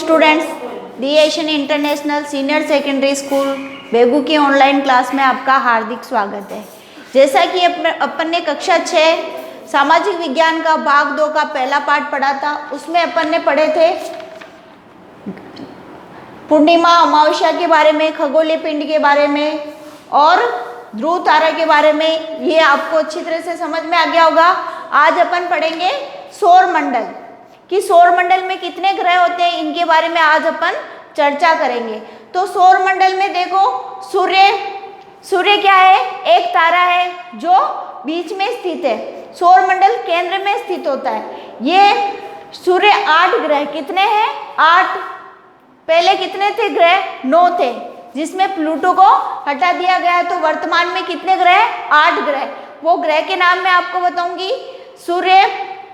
Students, the Asian International Senior Secondary School Begu की online class में आपका हार्दिक स्वागत है। जैसा कि अपन ने कक्षा 6 सामाजिक विज्ञान का भाग 2 का पहला पाठ पढ़ा था, उसमें अपन ने पढ़े थे पूर्णिमा अमावस्या के बारे में, खगोलीय पिंड के बारे में और ध्रुव तारा के बारे में। ये आपको अच्छी तरह से समझ में आ गया होगा। आज अपन पढ़ेंगे सौर मंडल कि सौर मंडल में कितने ग्रह होते हैं, इनके बारे में आज अपन चर्चा करेंगे। तो सौर मंडल में देखो, सूर्य क्या है? एक तारा है जो बीच में स्थित है। सौर मंडल केंद्र में स्थित होता है। ये सूर्य 8 ग्रह, कितने हैं? 8। पहले कितने थे ग्रह? 9 थे, जिसमें प्लूटो को हटा दिया गया है। तो वर्तमान में कितने ग्रह? 8 ग्रह। वो ग्रह के नाम मैं आपको बताऊंगी। सूर्य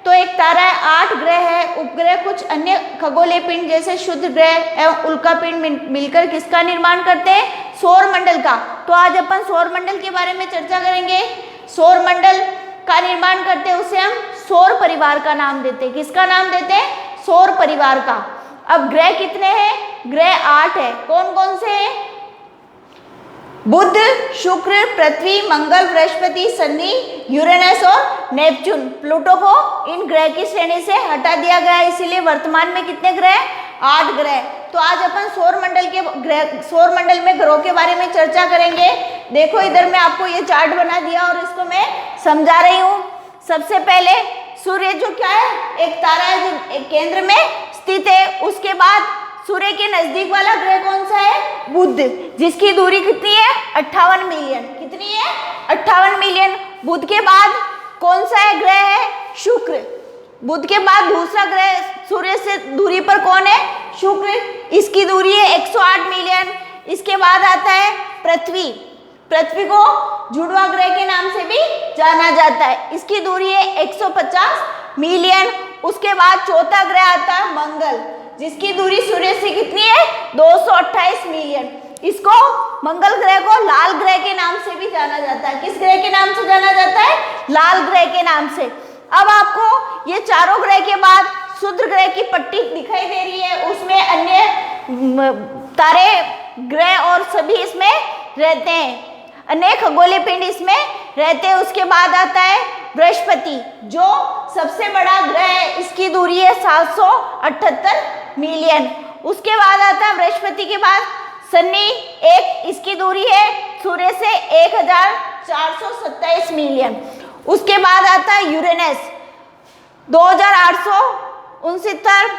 तो एक तारा है, 8 ग्रह है। उपग्रह कुछ अन्य खगोलीय पिंड जैसे शुद्ध ग्रह एवं उल्का पिंड मिलकर किसका निर्माण करते हैं? सौर मंडल का। तो आज अपन सौर मंडल के बारे में चर्चा करेंगे। सौर मंडल का निर्माण करते हैं, उसे हम सौर परिवार का नाम देते हैं। किसका नाम देते हैं? सौर परिवार का। अब ग्रह कितने हैं? ग्रह 8 है। कौन कौन से हैं? बुध, शुक्र, पृथ्वी, मंगल, बृहस्पति, शनि, यूरेनस और नेपच्यून। प्लूटो को इन ग्रह की श्रेणी से हटा दिया गया है, इसीलिए वर्तमान में कितने ग्रह? 8 ग्रह। तो आज अपन सौर मंडल में ग्रहों के बारे में चर्चा करेंगे। देखो, इधर मैं आपको ये चार्ट बना दिया और इसको मैं समझा रही हूँ। सबसे पहले सूर्य जो क्या है? एक तारा है जो एक केंद्र में स्थित है। उसके बाद सूर्य के नजदीक वाला ग्रह कौन सा है? बुध, जिसकी दूरी कितनी है? 58 मिलियन। कितनी है? 58 मिलियन। बुध के बाद कौन सा है ग्रह है? शुक्र। बुध के बाद दूसरा ग्रह सूर्य से दूरी पर कौन है? शुक्र, इसकी दूरी है 108 मिलियन। इसके बाद आता है पृथ्वी। पृथ्वी को जुड़वा ग्रह के नाम से भी जाना जाता है। इसकी दूरी है 150 मिलियन। उसके बाद चौथा ग्रह आता है मंगल, जिसकी दूरी सूर्य से कितनी है? 228 मिलियन। इसको मंगल ग्रह को लाल ग्रह के नाम से भी जाना जाता है। किस ग्रह के नाम से जाना जाता है? लाल ग्रह के नाम से। अब आपको ये चारों ग्रह के बाद शुद्ध ग्रह की पट्टी दिखाई दे रही है, उसमें अन्य तारे ग्रह और सभी इसमें रहते हैं, अनेक खगोलीय पिंड इसमें रहते हैं। उसके बाद आता है बृहस्पति, जो सबसे बड़ा ग्रह है। इसकी दूरी है 778 मिलियन। उसके बाद आता है बृहस्पति के बाद शनि, इसकी दूरी है सूर्य से 1427 मिलियन। उसके बाद आता है यूरेनस 2869।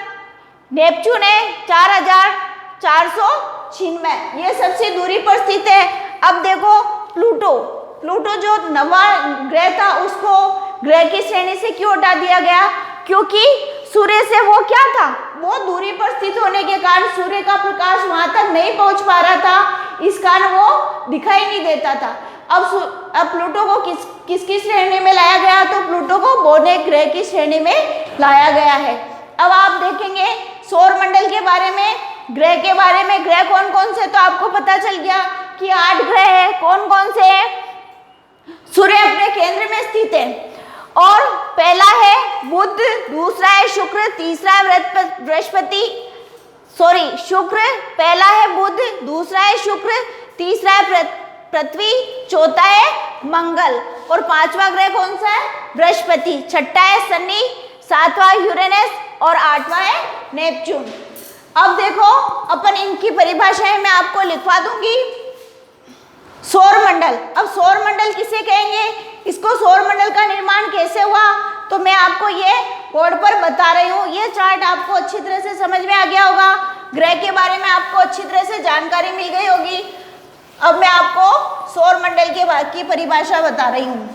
नेपच्यून है 4496। ये सबसे दूरी पर स्थित है। अब देखो प्लूटो जो नवा ग्रह था, उसको ग्रह की श्रेणी से क्यों हटा दिया गया? क्योंकि सूर्य से वो क्या था? वो दूरी पर स्थित होने के कारण सूर्य का प्रकाश वहां तक नहीं पहुंच पा रहा था, इस कारण वो दिखाई नहीं देता था। अब प्लूटो को किसकी श्रेणी में लाया गया? तो प्लूटो को बौने ग्रह की श्रेणी में लाया गया है। अब आप देखेंगे सौर मंडल के बारे में, ग्रह के बारे में। ग्रह कौन कौन से? तो आपको पता चल गया कि 8 ग्रह है। कौन कौन से हैं? सूर्य अपने केंद्र में स्थित है और पहला है बुध, दूसरा है शुक्र, तीसरा है बृहस्पति। शुक्र पहला है, बुध दूसरा है, शुक्र तीसरा है, पृथ्वी चौथा है, मंगल और 5वां ग्रह कौन सा है? बृहस्पति। छठा है शनि, 7वां यूरेनस और 8वां है नेपच्यून। अब देखो, अपन इनकी परिभाषाएं मैं आपको लिखवा दूंगी। सौर मंडल, अब सौर मंडल किसे कहेंगे? इसको सौर मंडल का निर्माण कैसे हुआ? तो मैं आपको ये बोर्ड पर बता रही हूँ। ये चार्ट आपको अच्छी तरह से समझ में आ गया होगा। ग्रह के बारे में आपको अच्छी तरह से जानकारी मिल गई होगी। अब मैं आपको सौर मंडल की परिभाषा बता रही हूँ।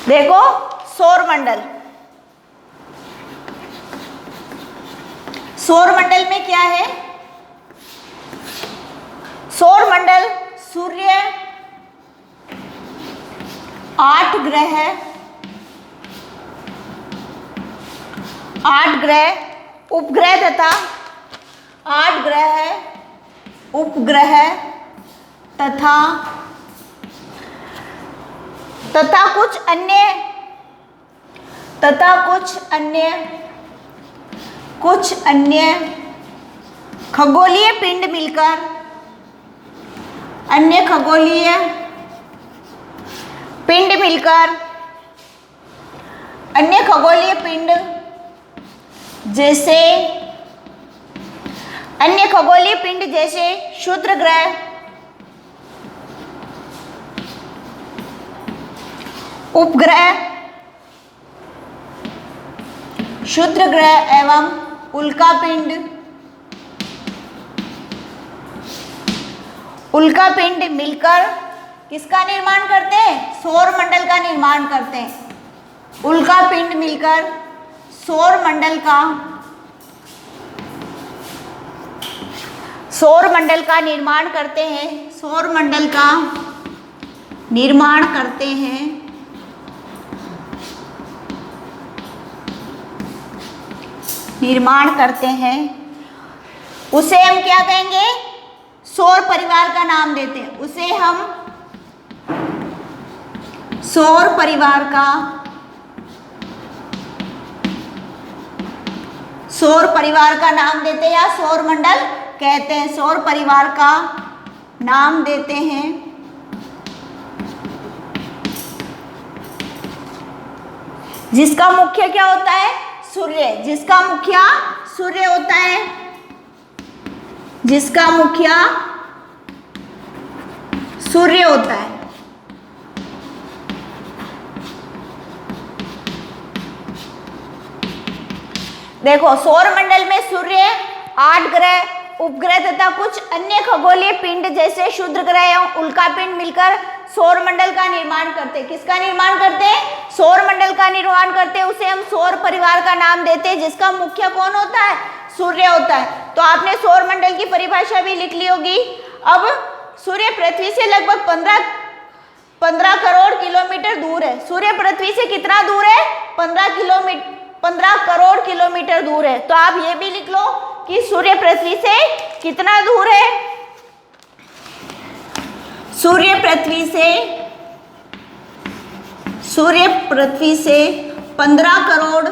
देखो, सौर मंडल में क्या है? सौर मंडल सूर्य 8 ग्रह है, 8 ग्रह उपग्रह तथा 8 उपग्रह तथा कुछ अन्य खगोलीय पिंड मिलकर अन्य खगोलीय पिंड जैसे क्षुद्र ग्रह, उपग्रह, क्षुद्र ग्रह एवं उल्कापिंड मिलकर किसका निर्माण करते हैं? सौर मंडल का निर्माण करते हैं। उल्कापिंड मिलकर सौर मंडल का निर्माण करते हैं। उसे हम क्या कहेंगे? सौर परिवार का नाम देते हैं। उसे हम सौर परिवार का नाम देते हैं या सौर मंडल कहते हैं। सौर परिवार का नाम देते हैं। जिसका मुख्य क्या होता है? सूर्य। जिसका मुख्य सूर्य होता है। देखो, सौर मंडल में सूर्य, 8 ग्रह, उपग्रह तथा कुछ अन्य खगोलीय पिंड जैसे क्षुद्र ग्रह एवं उल्कापिंड मिलकर सौर मंडल का निर्माण करते हैं। किसका निर्माण करते हैं? सौर मंडल का निर्माण करते हैं। उसे हम सौर परिवार का नाम देते हैं। जिसका मुख्य कौन होता है? सूर्य होता है। तो आपने सौर मंडल की परिभाषा भी लिख ली होगी। अब सूर्य पृथ्वी से लगभग 15 करोड़ किलोमीटर दूर है। सूर्य पृथ्वी से कितना दूर है? 15 करोड़ किलोमीटर दूर है। तो आप ये भी लिख लो कि सूर्य पृथ्वी से कितना दूर है? सूर्य पृथ्वी से 15 करोड़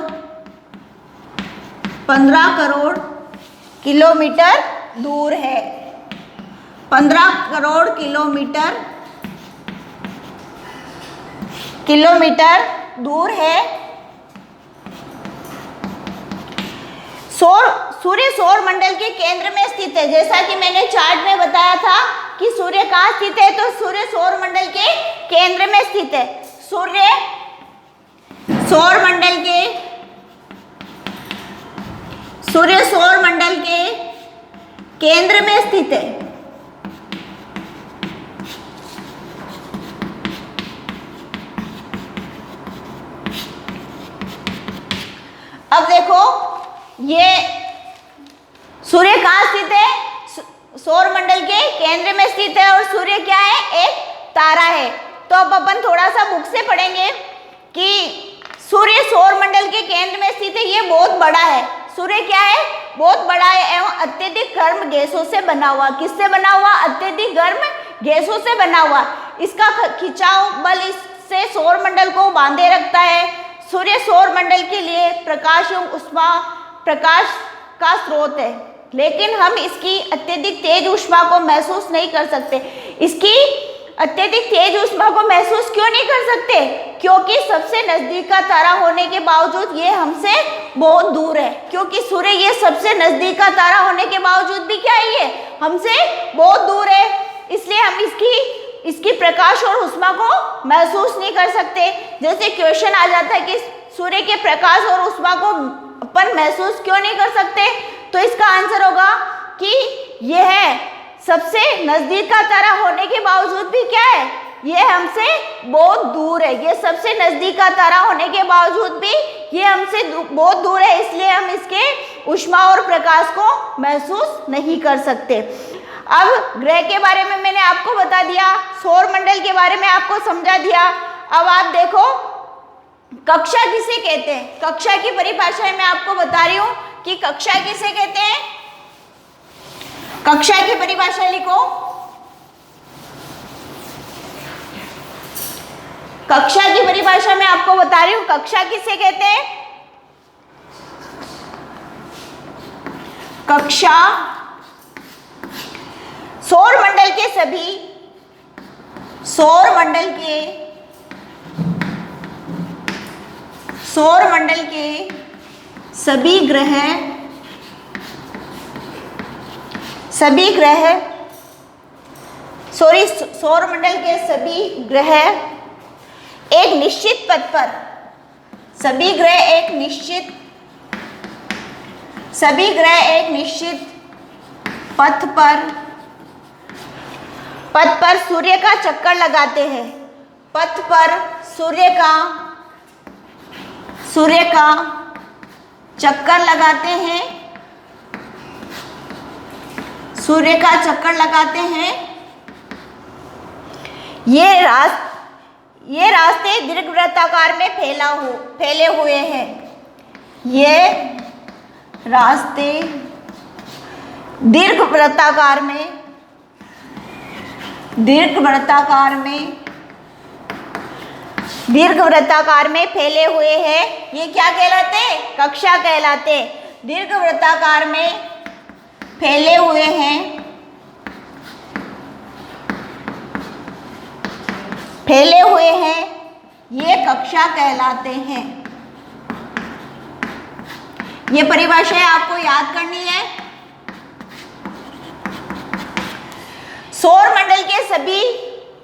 किलोमीटर दूर है। 15 करोड़ किलोमीटर दूर है। सूर्य सौर मंडल के केंद्र में स्थित है। जैसा कि मैंने चार्ट में बताया था कि सूर्य कहाँ स्थित है, तो सूर्य सौर मंडल के केंद्र में स्थित है। सूर्य सौर मंडल के केंद्र में स्थित है। अब देखो, ये सूर्य कहाँ स्थित है? सौर मंडल के केंद्र में स्थित है। और सूर्य क्या है? एक तारा है। तो अब अपन थोड़ा सा बुक से पढ़ेंगे कि सूर्य सौर मंडल के केंद्र में स्थित है। ये बहुत बड़ा है। सूर्य क्या है? बहुत बड़ा है एवं अत्यधिक गर्म गैसों से बना हुआ। किससे बना हुआ? अत्यधिक गर्म गैसों से बना हुआ। इसका खिंचाव बल इससे सौर मंडल को बांधे रखता है। सूर्य सौर मंडल के लिए प्रकाश एवं ऊष्मा प्रकाश का स्रोत है, लेकिन हम इसकी अत्यधिक तेज ऊष्मा को महसूस नहीं कर सकते। इसकी अत्यधिक तेज ऊष्मा को महसूस क्यों नहीं कर सकते? क्योंकि सबसे नजदीक का तारा होने के बावजूद ये हमसे बहुत दूर है। क्योंकि सूर्य ये सबसे नजदीक का तारा होने के बावजूद भी क्या है? ये हमसे बहुत दूर है। इसलिए हम इसकी प्रकाश और ऊष्मा को महसूस नहीं कर सकते। जैसे क्वेश्चन आ जाता है कि सूर्य के प्रकाश और ऊष्मा को अपन महसूस क्यों नहीं कर सकते, तो इसका आंसर होगा कि यह सबसे नजदीक का तारा होने के बावजूद भी क्या है? यह हमसे बहुत दूर है। ये सबसे नजदीक का तारा होने के बावजूद भी ये हमसे बहुत दूर है। इसलिए हम इसके ऊष्मा और प्रकाश को महसूस नहीं कर सकते। अब ग्रह के बारे में मैंने आपको बता दिया, सौर मंडल के बारे में आपको समझा दिया। अब आप देखो, कक्षा किसे कहते हैं? कक्षा की परिभाषा मैं आपको बता रही हूं कि कक्षा किसे कहते हैं। कक्षा की परिभाषा लिखो। कक्षा की परिभाषा मैं आपको बता रही हूं, कक्षा किसे कहते हैं? कक्षा सौर मंडल के सभी ग्रह एक निश्चित पथ पर, सभी ग्रह एक निश्चित पथ पर सूर्य का चक्कर लगाते हैं। पथ पर सूर्य का चक्कर लगाते हैं, सूर्य का चक्कर लगाते हैं। ये रास्ते दीर्घवृत्ताकार में फैले हुए हैं। ये रास्ते दीर्घवृत्ताकार में फैले हुए हैं। ये क्या कहलाते हैं? कक्षा कहलाते हैं। दीर्घवृत्ताकार में फैले हुए हैं, ये कक्षा कहलाते हैं। ये परिभाषाएं आपको याद करनी है। सौर मंडल के सभी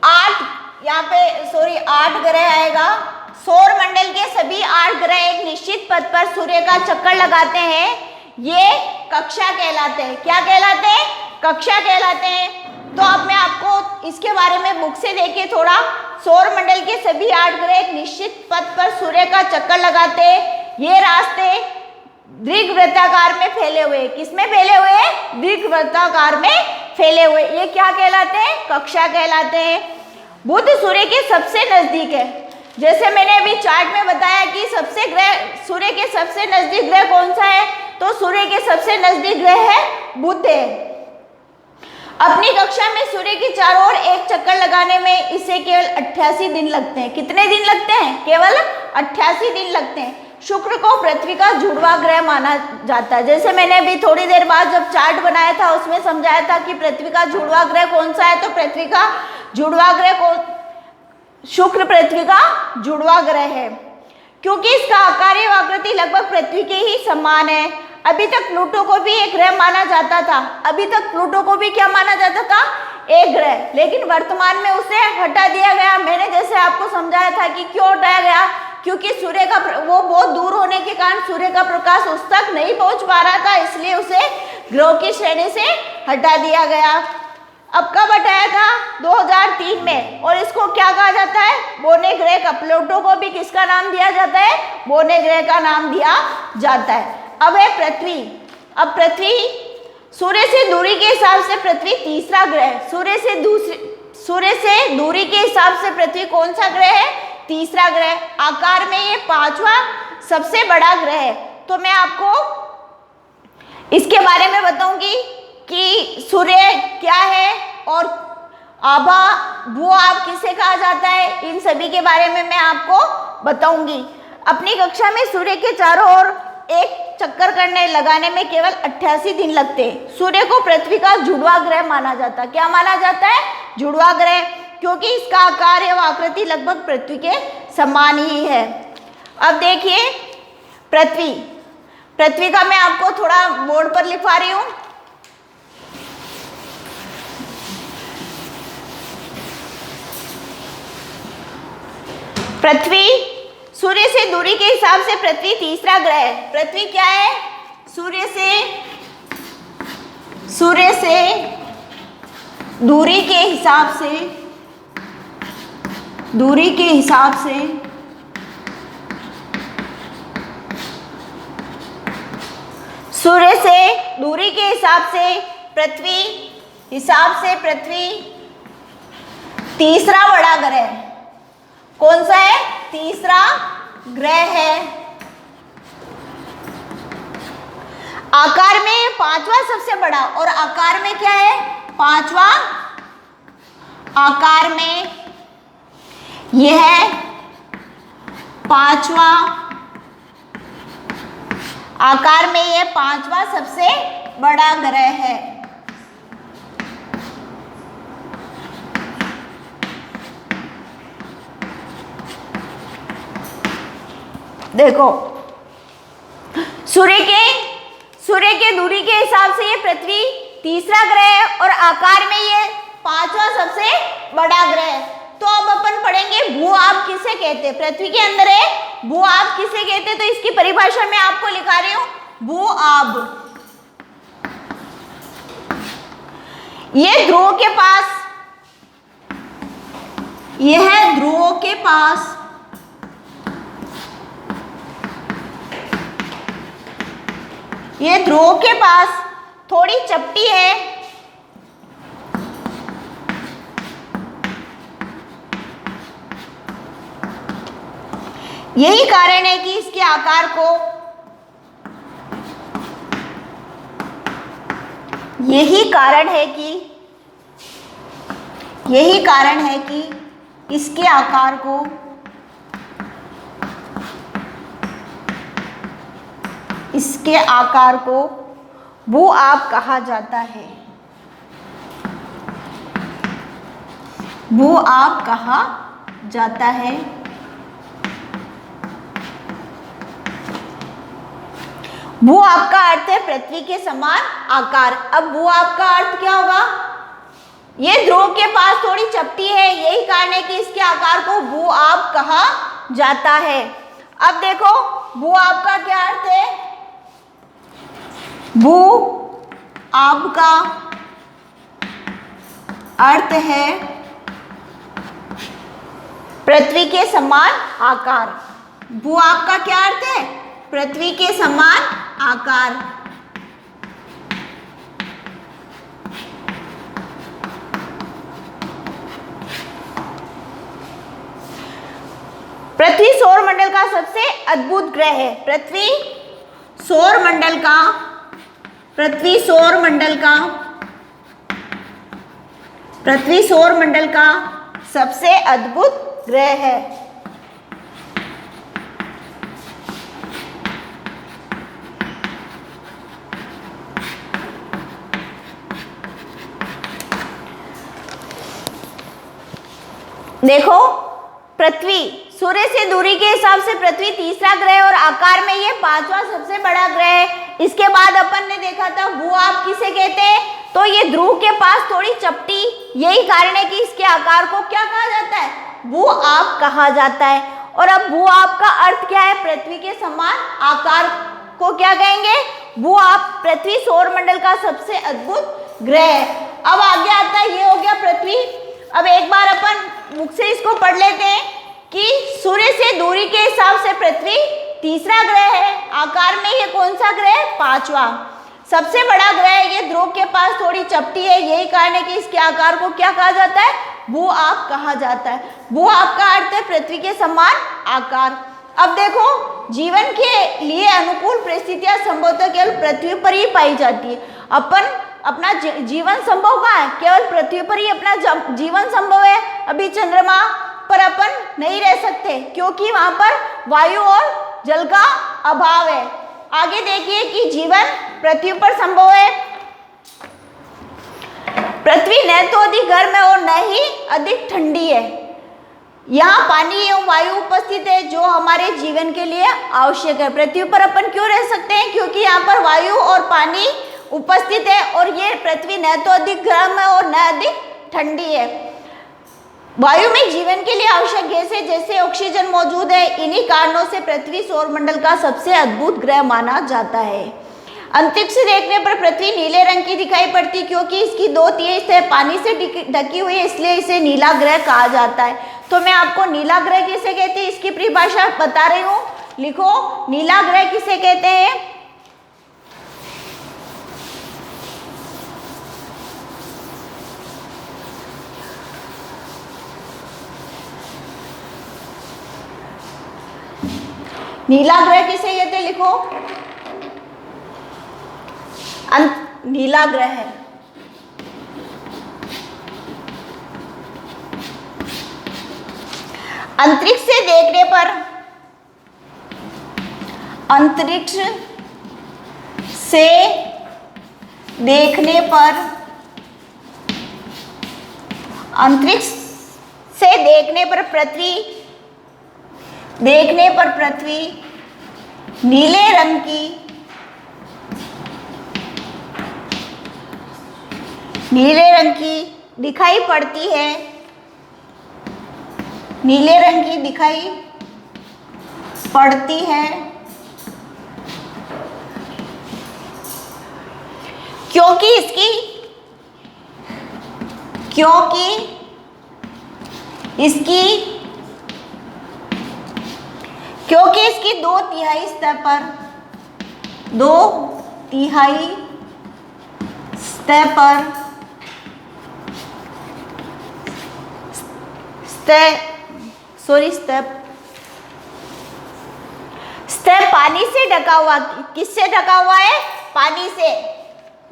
8 ग्रह आएगा। सौर मंडल के सभी 8 ग्रह एक निश्चित पथ पर सूर्य का चक्कर लगाते हैं। ये कक्षा कहलाते हैं। क्या कहलाते हैं? कक्षा कहलाते हैं। तो अब मैं आपको इसके बारे में बुक से देखिए थोड़ा। सौर मंडल के सभी 8 ग्रह एक निश्चित पथ पर सूर्य का चक्कर लगाते हैं। ये रास्ते दीर्घवृत्ताकार में फैले हुए। किसमें फैले हुए? दीर्घवृत्ताकार में फैले हुए। ये क्या कहलाते हैं? कक्षा कहलाते हैं। बुध सूर्य के सबसे नजदीक है। जैसे मैंने अभी चार्ट में बताया कि सूर्य के सबसे नजदीक ग्रह कौन सा है, तो सूर्य के सबसे नजदीक ग्रह है बुध है। अपनी कक्षा में सूर्य के चारों ओर एक चक्कर लगाने में इसे केवल 88 दिन लगते हैं। कितने दिन लगते हैं? केवल 88 दिन लगते हैं। शुक्र को पृथ्वी का जुड़वा ग्रह माना जाता है। जैसे मैंने अभी थोड़ी देर बाद जब चार्ट बनाया था उसमें समझाया था कि पृथ्वी का जुड़वा ग्रह कौन सा है, तो पृथ्वी का जुड़वा ग्रह शुक्र पृथ्वी का जुड़वा ग्रह है, क्योंकि इसका आकार एवं आकृति लगभग पृथ्वी के ही समान है। अभी तक प्लूटो को भी एक ग्रह माना जाता था। अभी तक प्लूटो को भी क्या माना जाता था? एक ग्रह। लेकिन वर्तमान में उसे हटा दिया गया। मैंने जैसे आपको समझाया था कि क्यों हटाया गया, क्योंकि सूर्य का वो बहुत दूर होने के कारण सूर्य का प्रकाश उस तक नहीं पहुंच पा रहा था, इसलिए उसे ग्रहों की श्रेणी से हटा दिया गया। अब कब हटाया था? 2003 में। और इसको क्या कहा जाता है? बोने ग्रह का। प्लूटो को भी किसका नाम दिया जाता है? बोने ग्रह का नाम दिया जाता है। अब है पृथ्वी। अब पृथ्वी सूर्य से दूरी के हिसाब से पृथ्वी तीसरा ग्रह है। सूर्य से दूरी के हिसाब से पृथ्वी कौन सा ग्रह है? तीसरा ग्रह। आकार में ये 5वां सबसे बड़ा ग्रह है। तो मैं आपको इसके बारे में बताऊंगी कि सूर्य क्या है और आभा भूआभ किसे कहा जाता है। इन सभी के बारे में मैं आपको बताऊंगी। अपनी कक्षा में सूर्य के चारों ओर एक चक्कर लगाने में केवल 88 दिन लगते हैं। सूर्य को पृथ्वी का जुड़वा ग्रह माना जाता है। क्या माना जाता है? जुड़वा ग्रह, क्योंकि इसका आकार एवं आकृति लगभग पृथ्वी के समान ही है। अब देखिए पृथ्वी का मैं आपको थोड़ा बोर्ड पर लिखवा रही हूं। पृथ्वी सूर्य से दूरी के हिसाब से पृथ्वी तीसरा ग्रह है। पृथ्वी क्या है? सूर्य से दूरी के हिसाब से सूर्य से दूरी के हिसाब से पृथ्वी तीसरा बड़ा ग्रह है। कौन सा है? तीसरा ग्रह है। आकार में ये पांचवा सबसे बड़ा, और आकार में क्या है, पांचवा, आकार में यह है पांचवा, आकार में यह पांचवा सबसे बड़ा ग्रह है। देखो सूर्य के दूरी के हिसाब से ये पृथ्वी तीसरा ग्रह है और आकार में ये पांचवा सबसे बड़ा ग्रह है। तो अब अपन पढ़ेंगे भू-आब किसे कहते हैं। पृथ्वी के अंदर है, भू-आब किसे कहते हैं, तो इसकी परिभाषा मैं आपको लिखा रही हूं। भू-आब ये ध्रुव के पास, यह है ध्रुवों के पास, ये ध्रुव के पास थोड़ी चपटी है, यही कारण है कि इसके आकार को, यही कारण है कि इसके आकार को भू-आब कहा जाता है। भू-आब कहा जाता है। भू-आब का अर्थ है पृथ्वी के समान आकार। अब भू-आब का अर्थ क्या होगा, ये ध्रुव के पास थोड़ी चपटी है, यही कारण है कि इसके आकार को भू-आब कहा जाता है। अब देखो भू-आब का क्या अर्थ है, भू-आब का अर्थ है पृथ्वी के समान आकार। भू-आब का क्या अर्थ है, पृथ्वी के समान आकार। पृथ्वी सौरमंडल का सबसे अद्भुत ग्रह है। पृथ्वी सौरमंडल का सबसे अद्भुत ग्रह है। देखो पृथ्वी सूर्य से दूरी के हिसाब से पृथ्वी तीसरा ग्रह और आकार में ये पांचवा सबसे बड़ा ग्रह है। इसके बाद अपन ने देखा था भू-आब किसे कहते हैं, तो ये ध्रुव के पास थोड़ी चपटी, यही कारण है कि इसके आकार को क्या कहा जाता है, भू-आब कहा जाता है। और अब भू-आब का अर्थ क्या है, पृथ्वी के समान आकार को क्या कहेंगे, भू-आब। पृथ्वी सौरमंडल का सबसे अद्भुत ग्रह है। अब आगे आता है, ये हो गया पृथ्वी। अब एक बार अपन मुख से इसको पढ़ लेते हैं कि सूर्य से दूरी के हिसाब से पृथ्वी तीसरा ग्रह है, आकार में ये कौन सा ग्रह है, पांचवा सबसे बड़ा ग्रह है। ये ध्रुव के पास थोड़ी चपटी है, यही कारण है कि इसके आकार को क्या कहा जाता है, भू-आब कहा जाता है। भू-आब का अर्थ है पृथ्वी के समान आकार। अब देखो जीवन के लिए अनुकूल परिस्थितियां संभवतः केवल पृथ्वी पर ही पाई जाती है। अपन अपना जीवन संभव कहाँ है, केवल पृथ्वी पर ही अपना जीवन संभव है। अभी चंद्रमा पर अपन नहीं रह सकते क्योंकि वहां पर वायु और जल का अभाव है। आगे देखिए कि जीवन पृथ्वी पर संभव है। पृथ्वी न तो अधिक गर्म है और न ही अधिक ठंडी है। यहाँ पानी एवं वायु उपस्थित है जो हमारे जीवन के लिए आवश्यक है। पृथ्वी पर अपन क्यों रह सकते हैं, क्योंकि यहाँ पर वायु और पानी उपस्थित है और ये पृथ्वी न तो अधिक गर्म है और न अधिक ठंडी है। वायु में जीवन के लिए आवश्यक गैसें जैसे ऑक्सीजन मौजूद है। इन्हीं कारणों से पृथ्वी सौरमंडल का सबसे अद्भुत ग्रह माना जाता है। अंतरिक्ष से देखने पर पृथ्वी नीले रंग की दिखाई पड़ती क्योंकि इसकी 2/3 सतह पानी से ढकी हुई है, इसलिए इसे नीला ग्रह कहा जाता है। तो मैं आपको नीला ग्रह किसे कहते हैं इसकी परिभाषा बता रही हूँ, लिखो नीला ग्रह किसे कहते हैं। नीला ग्रह किसे कहते हैं, लिखो नीला ग्रह है। अंतरिक्ष से देखने पर, अंतरिक्ष से देखने पर, अंतरिक्ष से देखने पर पृथ्वी, देखने पर पृथ्वी नीले रंग की, नीले रंग की दिखाई पड़ती है, नीले रंग की दिखाई पड़ती है, क्योंकि इसकी, क्योंकि इसकी, क्योंकि इसकी 2/3 सतह पर, 2/3 सतह पर, सतह पानी से ढका हुआ, किससे ढका हुआ है? पानी से।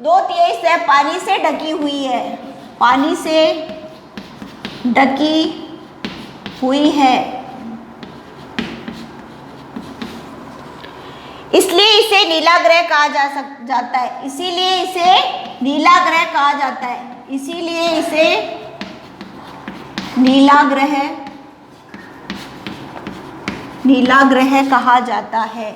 2/3 सतह पानी से ढकी हुई है, पानी से ढकी हुई है, इसलिए इसे नीला ग्रह कहा जाता है, इसीलिए इसे नीला ग्रह कहा जाता है, इसीलिए इसे नीला ग्रह, नीला ग्रह कहा जाता है।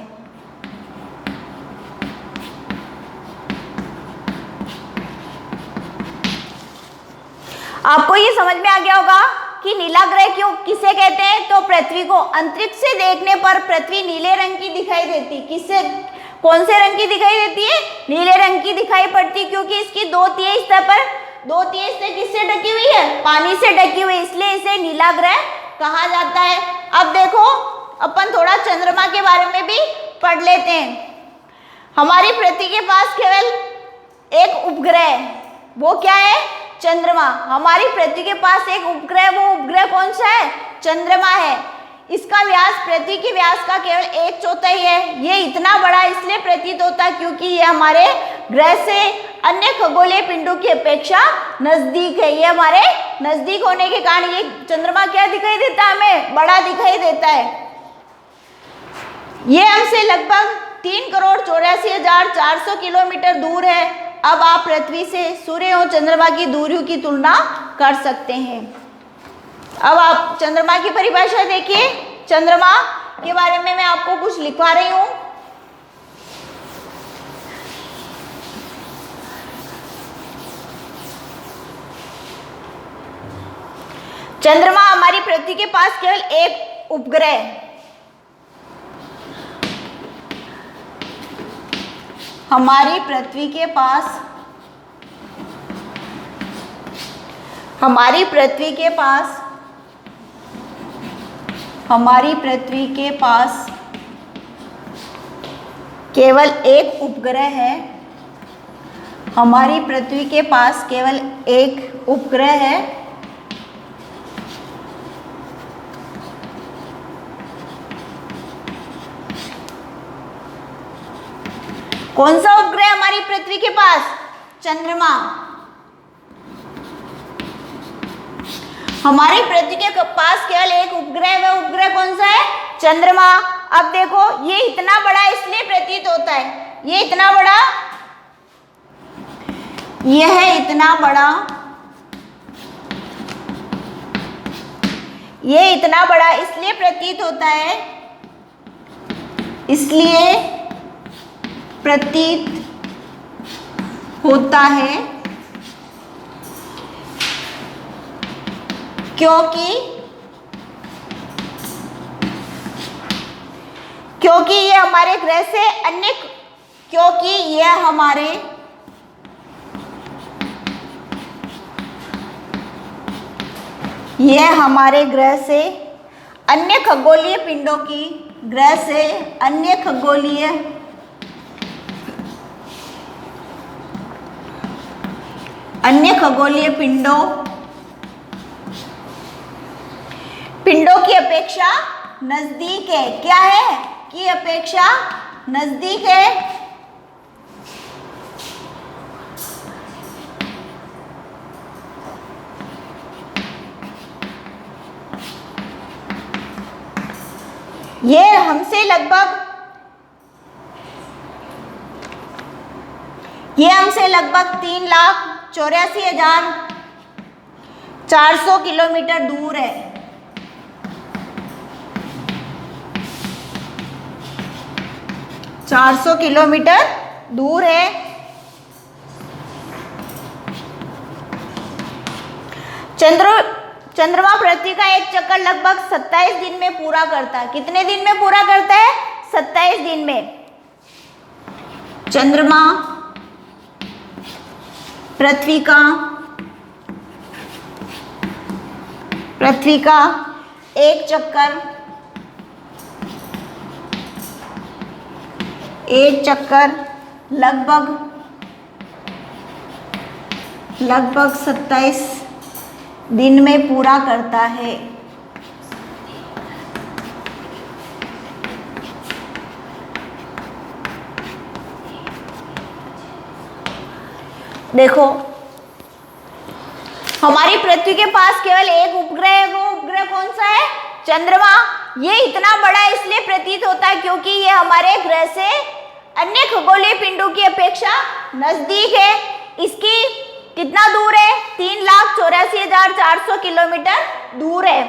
आपको ये समझ में आ गया होगा कि नीला ग्रह क्यों किसे कहते हैं? तो पृथ्वी को अंतरिक्ष से देखने पर पृथ्वी नीले रंग की दिखाई देती। किससे, कौन से रंग की दिखाई देती है? नीले रंग की दिखाई पड़ती, क्योंकि इसकी 2/3 सतह पर, 2/3 सतह किससे ढकी हुई है? पानी से ढकी हुई, इसलिए इसे नीला ग्रह कहा जाता है। अब देखो अपन थोड़ा चंद्रमा के बारे में भी पढ़ लेते हैं। हमारी पृथ्वी के पास केवल एक उपग्रह है, वो क्या है? चंद्रमा। हमारी पृथ्वी के पास एक उपग्रह, वो उपग्रह कौन सा है? चंद्रमा है। इसका व्यास पृथ्वी के व्यास का केवल 1/4 है। ये इतना बड़ा इसलिए प्रतीत होता है क्योंकि ये हमारे ग्रह से अन्य खगोलीय पिंडों की अपेक्षा नजदीक है। ये हमारे नजदीक होने के कारण ये चंद्रमा क्या दिखाई देता है? हमें बड़ा दिखाई देता है। ये हमसे लगभग 3,84,400 किलोमीटर दूर है। अब आप पृथ्वी से सूर्य और चंद्रमा की दूरियों की तुलना कर सकते हैं। अब आप चंद्रमा की परिभाषा देखिए। चंद्रमा के बारे में मैं आपको कुछ लिखवा रही हूं। चंद्रमा हमारी पृथ्वी के पास केवल एक उपग्रह है। हमारी पृथ्वी के पास, हमारी पृथ्वी के पास, हमारी पृथ्वी के पास केवल एक उपग्रह है। हमारी पृथ्वी के पास केवल एक उपग्रह है। कौन सा उपग्रह हमारी पृथ्वी के पास? चंद्रमा। हमारी पृथ्वी के पास केवल एक उपग्रह है, वह उपग्रह कौन सा है? चंद्रमा। अब देखो ये इतना बड़ा इसलिए प्रतीत होता है, ये इतना बड़ा, यह इतना बड़ा, ये इतना बड़ा इसलिए प्रतीत होता है, इसलिए प्रतीत होता है क्योंकि ये हमारे ग्रह से अन्य, क्योंकि यह हमारे, यह हमारे ग्रह से अन्य खगोलीय पिंडों की, ग्रह से अन्य खगोलीय पिंडों की अपेक्षा नजदीक है। क्या है? की अपेक्षा नजदीक है। ये हमसे लगभग 3,84,400 किलोमीटर दूर है। 400 किलोमीटर दूर है। चंद्रमा पृथ्वी का एक चक्कर लगभग 27 दिन में पूरा करता है। कितने दिन में पूरा करता है? 27 दिन में। चंद्रमा पृथ्वी का एक चक्कर लगभग 27 दिन में पूरा करता है। देखो, हमारी पृथ्वी के पास केवल एक उपग्रह है। वो उपग्रह कौन सा है? चंद्रमा। ये इतना बड़ा इसलिए प्रतीत होता है क्योंकि ये हमारे ग्रह से अन्य खगोलीय पिंडों की अपेक्षा नजदीक है। इसकी कितना दूर है? 3,84,400 किलोमीटर दूर है।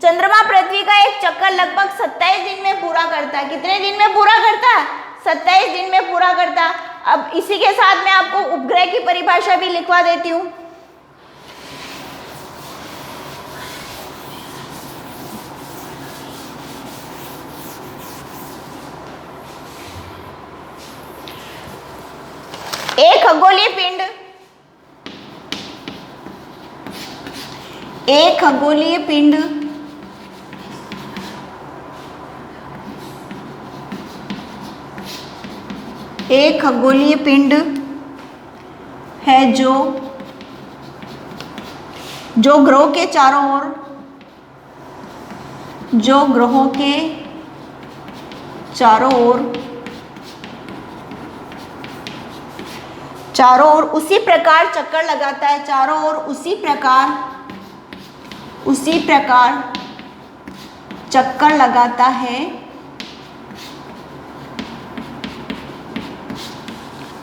चंद्रमा पृथ्वी का एक चक्कर लगभग 27 दिन में पूरा करता है। कितने दिन में पूरा करता है? 27 दिन में पूरा करता है। अब इसी के साथ मैं आपको उपग्रह की परिभाषा भी लिखवा देती हूँ। एक खगोलीय पिंड एक खगोलीय पिंड है जो ग्रहों के चारों ओर उसी प्रकार चक्कर लगाता है। चारों ओर उसी प्रकार चक्कर लगाता है।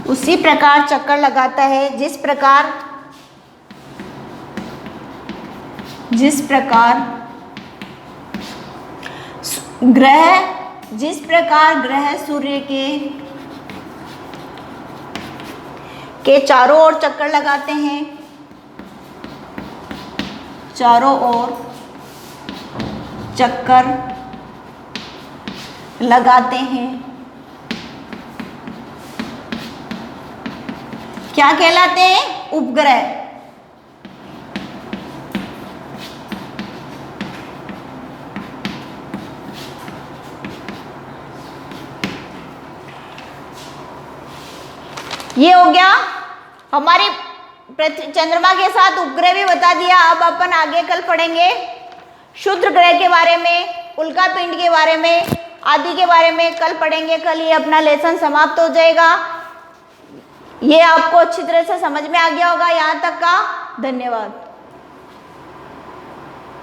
उसी प्रकार चक्कर लगाता है जिस प्रकार ग्रह सूर्य के चारों ओर चक्कर लगाते हैं। चारों ओर चक्कर लगाते हैं। क्या कहलाते हैं? उपग्रह। ये हो गया हमारी चंद्रमा के साथ उपग्रह भी बता दिया। अब अपन आगे कल पढ़ेंगे क्षुद्र ग्रह के बारे में, उल्का पिंड के बारे में, आदि के बारे में कल पढ़ेंगे। कल ये अपना लेसन समाप्त हो जाएगा। ये आपको अच्छी तरह से समझ में आ गया होगा यहाँ तक का। धन्यवाद।